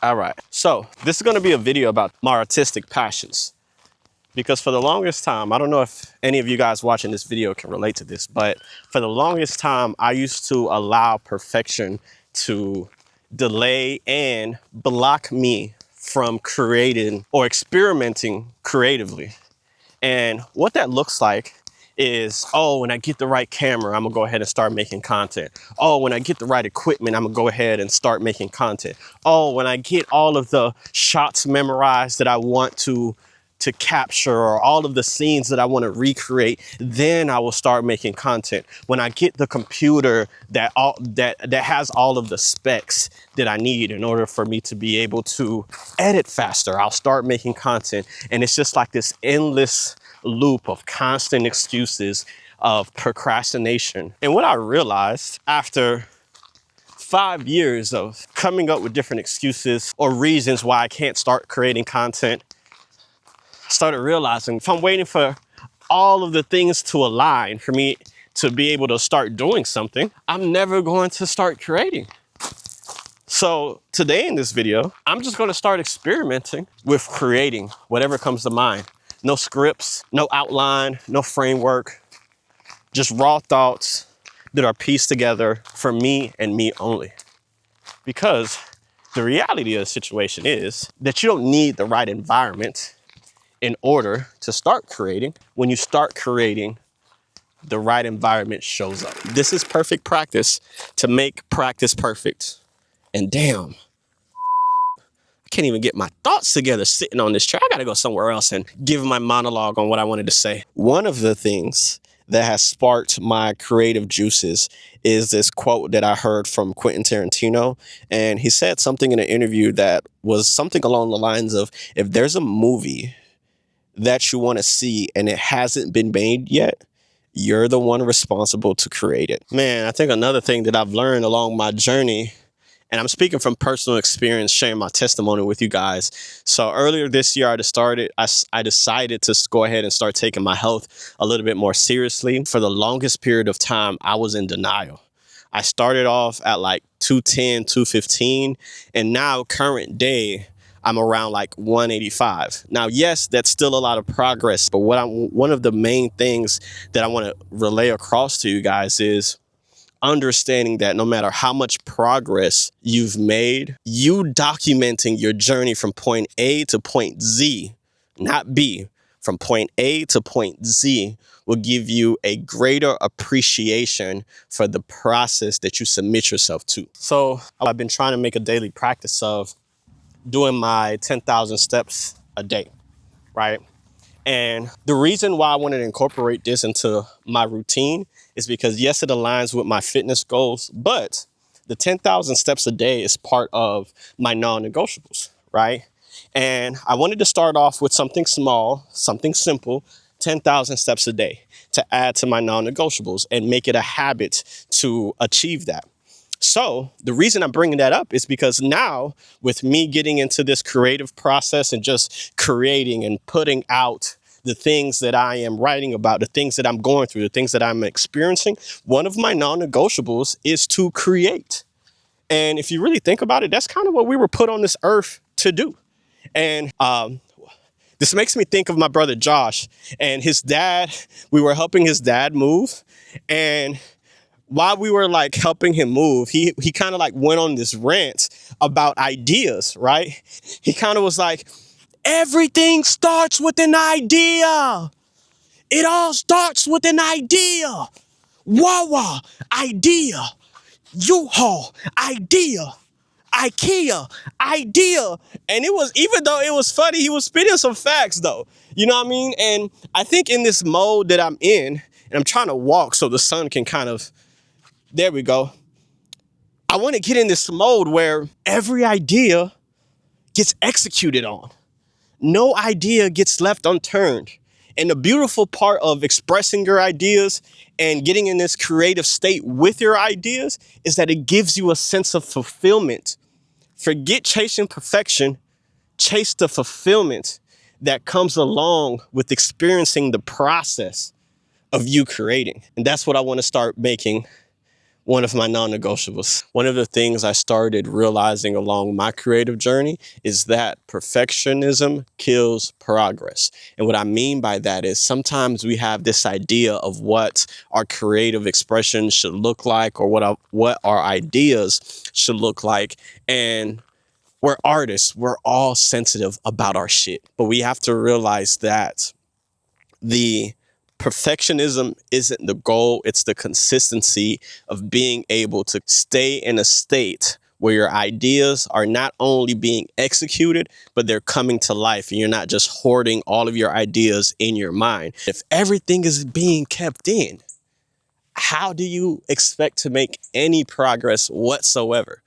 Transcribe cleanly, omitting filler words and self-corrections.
All right, so this is going to be a video about my artistic passions, because for the longest time, I don't know if any of you guys watching this video can relate to this, but for the longest time, I used to allow perfection to delay and block me from creating or experimenting creatively. And what that looks like is, oh, when I get the right camera, I'm gonna go ahead and start making content. Oh, when I get the right equipment, I'm gonna go ahead and start making content. Oh, when I get all of the shots memorized that I want to capture, or all of the scenes that I want to recreate, then I will start making content. When I get the computer that has all of the specs that I need in order for me to be able to edit faster, I'll start making content. And it's just like this endless loop of constant excuses, of procrastination. And what I realized after 5 years of coming up with different excuses or reasons why I can't start creating content, started realizing if I'm waiting for all of the things to align for me to be able to start doing something, I'm never going to start creating. So today in this video, I'm just going to start experimenting with creating whatever comes to mind. No scripts, no outline, no framework, just raw thoughts that are pieced together for me and me only. Because the reality of the situation is that you don't need the right environment in order to start creating. When you start creating, the right environment shows up. This is perfect practice to make practice perfect. And damn, I can't even get my thoughts together sitting on this chair. I gotta go somewhere else and give my monologue on what I wanted to say. One of the things that has sparked my creative juices is this quote that I heard from Quentin Tarantino. And he said something in an interview that was something along the lines of, if there's a movie that you want to see and it hasn't been made yet, you're the one responsible to create it. Man, I think another thing that I've learned along my journey, and I'm speaking from personal experience, sharing my testimony with you guys. So earlier this year, I decided to go ahead and start taking my health a little bit more seriously. For the longest period of time, I was in denial. I started off at like 210, 215, and now current day, I'm around like 185. Now, yes, that's still a lot of progress, but one of the main things that I want to relay across to you guys is understanding that no matter how much progress you've made, you documenting your journey from point A to point Z, not B, from point A to point Z will give you a greater appreciation for the process that you submit yourself to. So I've been trying to make a daily practice of doing my 10,000 steps a day, right? And the reason why I wanted to incorporate this into my routine is because, yes, it aligns with my fitness goals, but the 10,000 steps a day is part of my non-negotiables, right? And I wanted to start off with something small, something simple, 10,000 steps a day to add to my non-negotiables and make it a habit to achieve that. So the reason I'm bringing that up is because now, with me getting into this creative process and just creating and putting out the things that I am writing about, the things that I'm going through, the things that I'm experiencing, one of my non-negotiables is to create. And if you really think about it, that's kind of what we were put on this earth to do. And this makes me think of my brother Josh and his dad. We were helping his dad move, and while we were like helping him move, he kind of like went on this rant about ideas, right? He kind of was like, everything starts with an idea. It all starts with an idea. Wawa, idea. U-Haul, idea. IKEA, idea. And it was, even though it was funny, he was spitting some facts though. You know what I mean? And I think in this mode that I'm in, and I'm trying to walk so the sun can kind of, there we go. I want to get in this mode where every idea gets executed on. No idea gets left unturned. And the beautiful part of expressing your ideas and getting in this creative state with your ideas is that it gives you a sense of fulfillment. Forget chasing perfection, chase the fulfillment that comes along with experiencing the process of you creating. And that's what I want to start making one of my non-negotiables. One of the things I started realizing along my creative journey is that perfectionism kills progress. And what I mean by that is sometimes we have this idea of what our creative expression should look like, or what our ideas should look like. And we're artists. We're all sensitive about our shit. But we have to realize that the perfectionism isn't the goal. It's the consistency of being able to stay in a state where your ideas are not only being executed, but they're coming to life, and you're not just hoarding all of your ideas in your mind. If everything is being kept in, how do you expect to make any progress whatsoever?